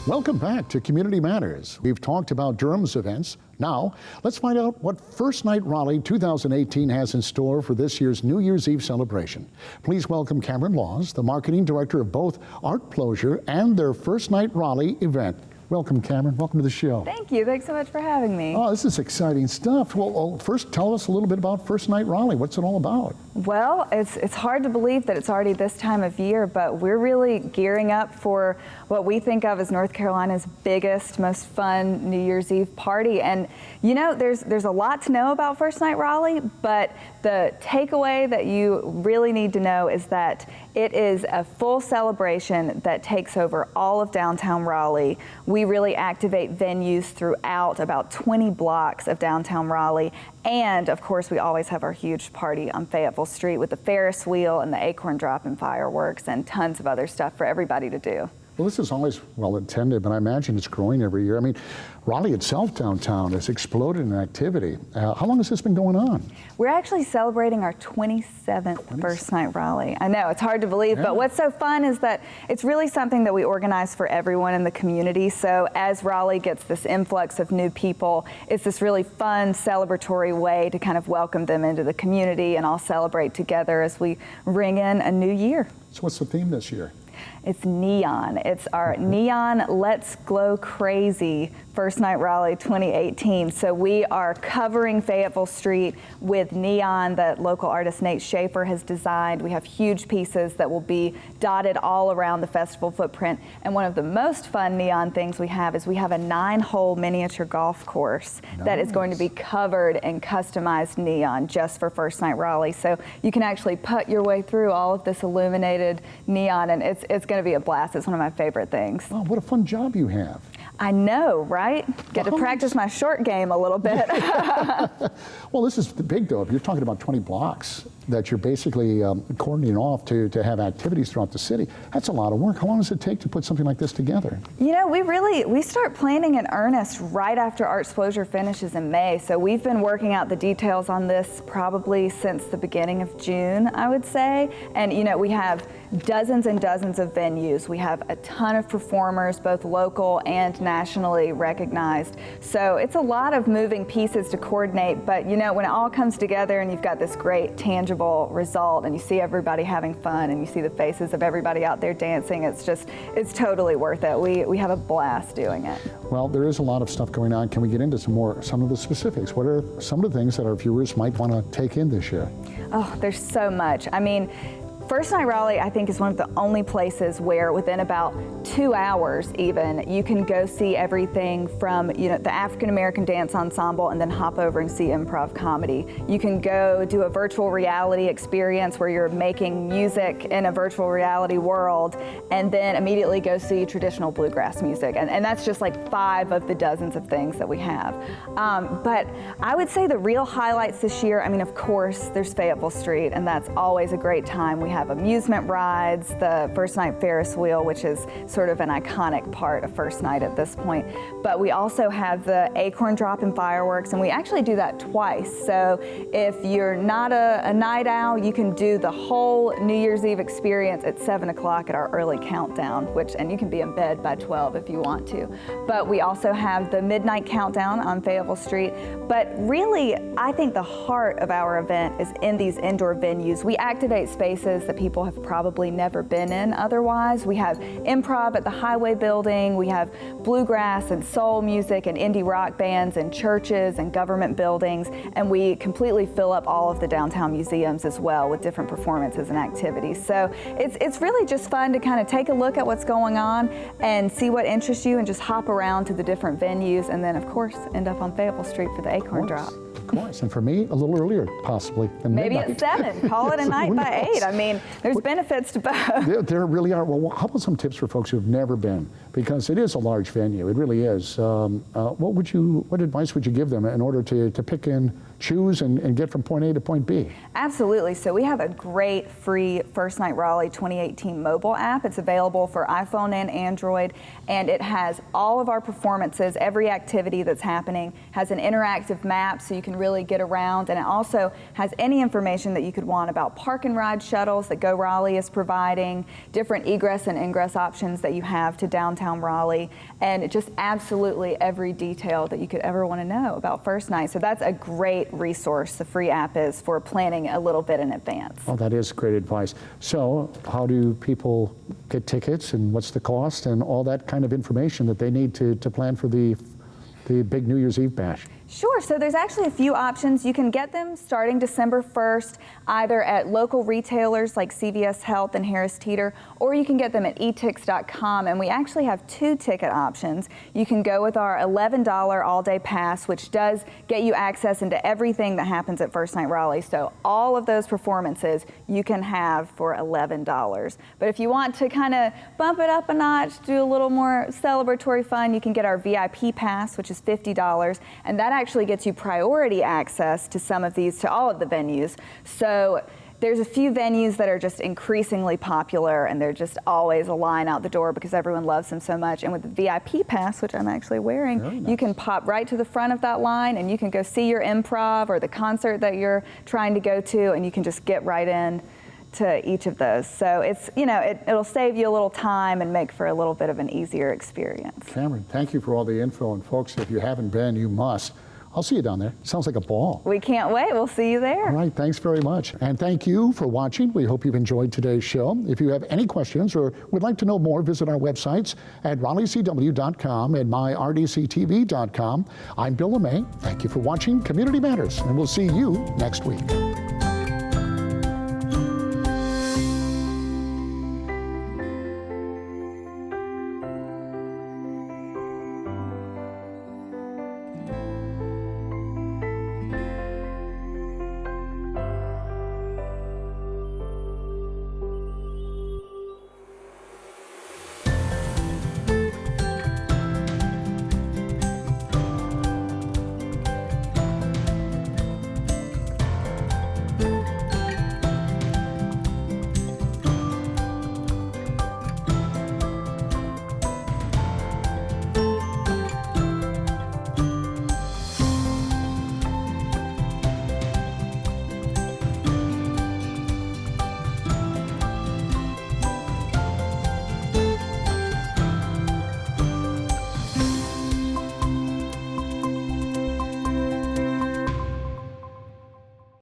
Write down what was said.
Welcome back to Community Matters. We've talked about Durham's events. Now, let's find out what First Night Raleigh 2018 has in store for this year's New Year's Eve celebration. Please welcome Cameron Laws, the marketing director of both Art Closure and their First Night Raleigh event. Welcome, Cameron. Welcome to the show. Thank you. Thanks so much for having me. Oh, this is exciting stuff. Well, first, tell us a little bit about First Night Raleigh. What's it all about? Well, it's hard to believe that it's already this time of year, but we're really gearing up for what we think of as North Carolina's biggest, most fun New Year's Eve party. And you know, there's a lot to know about First Night Raleigh, but the takeaway that you really need to know is that it is a full celebration that takes over all of downtown Raleigh. We really activate venues throughout about 20 blocks of downtown Raleigh. And of course, we always have our huge party on Fayetteville Street with the Ferris wheel and the acorn drop and fireworks and tons of other stuff for everybody to do. Well, this is always well attended, but I imagine it's growing every year. I mean, Raleigh itself downtown has exploded in activity. How long has this been going on? We're actually celebrating our 27th First Night Raleigh. I know, it's hard to believe, but what's so fun is that it's really something that we organize for everyone in the community. So as Raleigh gets this influx of new people, it's this really fun, celebratory way to kind of welcome them into the community and all celebrate together as we ring in a new year. So what's the theme this year? It's neon. It's our Neon Let's Glow Crazy First Night Raleigh 2018. So we are covering Fayetteville Street with neon that local artist Nate Schaefer has designed. We have huge pieces that will be dotted all around the festival footprint. And one of the most fun neon things we have is we have a 9-hole miniature golf course that is going to be covered in customized neon just for First Night Raleigh. So you can actually putt your way through all of this illuminated neon, and it's going to be a blast. It's one of my favorite things. Oh, what a fun job you have. I know, right? Get to practice my short game a little bit. Well, this is big, though. If you're talking about 20 blocks that you're basically cordoning off to have activities throughout the city, that's a lot of work. How long does it take to put something like this together? You know, we start planning in earnest right after Art Closure finishes in May. So we've been working out the details on this probably since the beginning of June, I would say. And, you know, we have dozens and dozens of venues. We have a ton of performers, both local and nationally recognized. So it's a lot of moving pieces to coordinate, but you know, when it all comes together and you've got this great tangible result and you see everybody having fun and you see the faces of everybody out there dancing, it's totally worth it. We have a blast doing it. Well, there is a lot of stuff going on. Can we get into some of the specifics? What are some of the things that our viewers might want to take in this year? Oh, there's so much. I mean, First Night Raleigh, I think, is one of the only places where within about 2 hours even, you can go see everything from, you know, the African American Dance Ensemble and then hop over and see improv comedy. You can go do a virtual reality experience where you're making music in a virtual reality world and then immediately go see traditional bluegrass music. And that's just like 5 of the dozens of things that we have. But I would say the real highlights this year, I mean, of course, there's Fayetteville Street, and that's always a great time. We have amusement rides, the First Night Ferris wheel, which is sort of an iconic part of First Night at this point. But we also have the acorn drop and fireworks, and we actually do that twice. So if you're not a night owl, you can do the whole New Year's Eve experience at 7 o'clock at our early countdown, and you can be in bed by 12 if you want to. But we also have the midnight countdown on Fayetteville Street. But really, I think the heart of our event is in these indoor venues. We activate spaces that people have probably never been in otherwise. We have improv at the Highway Building. We have bluegrass and soul music and indie rock bands in churches and government buildings. And we completely fill up all of the downtown museums as well with different performances and activities. So it's really just fun to kind of take a look at what's going on and see what interests you and just hop around to the different venues and then, of course, end up on Fayetteville Street for the acorn drop. Of course, and for me, a little earlier, possibly, than maybe midnight. at 7. Call it a night by 8. I mean, there's benefits to both. There really are. Well, how about some tips for folks who've never been? Because it is a large venue. It really is. What advice would you give them in order to pick in choose and get from point A to point B. Absolutely. So we have a great free First Night Raleigh 2018 mobile app. It's available for iPhone and Android, and it has all of our performances, every activity that's happening, has an interactive map so you can really get around, and it also has any information that you could want about park and ride shuttles that Go Raleigh is providing, different egress and ingress options that you have to downtown Raleigh, and just absolutely every detail that you could ever want to know about First Night. So that's a great resource, the free app is, for planning a little bit in advance. Oh, that is great advice. So how do people get tickets, and what's the cost, and all that kind of information that they need to plan for the big New Year's Eve bash? Sure, so there's actually a few options. You can get them starting December 1st, either at local retailers like CVS Health and Harris Teeter, or you can get them at etix.com, and we actually have 2 ticket options. You can go with our $11 all-day pass, which does get you access into everything that happens at First Night Raleigh, so all of those performances you can have for $11. But if you want to kind of bump it up a notch, do a little more celebratory fun, you can get our VIP pass, which is $50, and that actually gets you priority access to some of these, to all of the venues. So there's a few venues that are just increasingly popular, and they're just always a line out the door because everyone loves them so much. And with the VIP pass, which I'm actually wearing, you can pop right to the front of that line, and you can go see your improv or the concert that you're trying to go to, and you can just get right in to each of those. So it's, you know, it'll save you a little time and make for a little bit of an easier experience. Cameron, thank you for all the info, and folks, if you haven't been, you must. I'll see you down there. Sounds like a ball. We can't wait. We'll see you there. All right, thanks very much. And thank you for watching. We hope you've enjoyed today's show. If you have any questions or would like to know more, visit our websites at RaleighCW.com and myrdctv.com. I'm Bill LeMay. Thank you for watching Community Matters, and we'll see you next week.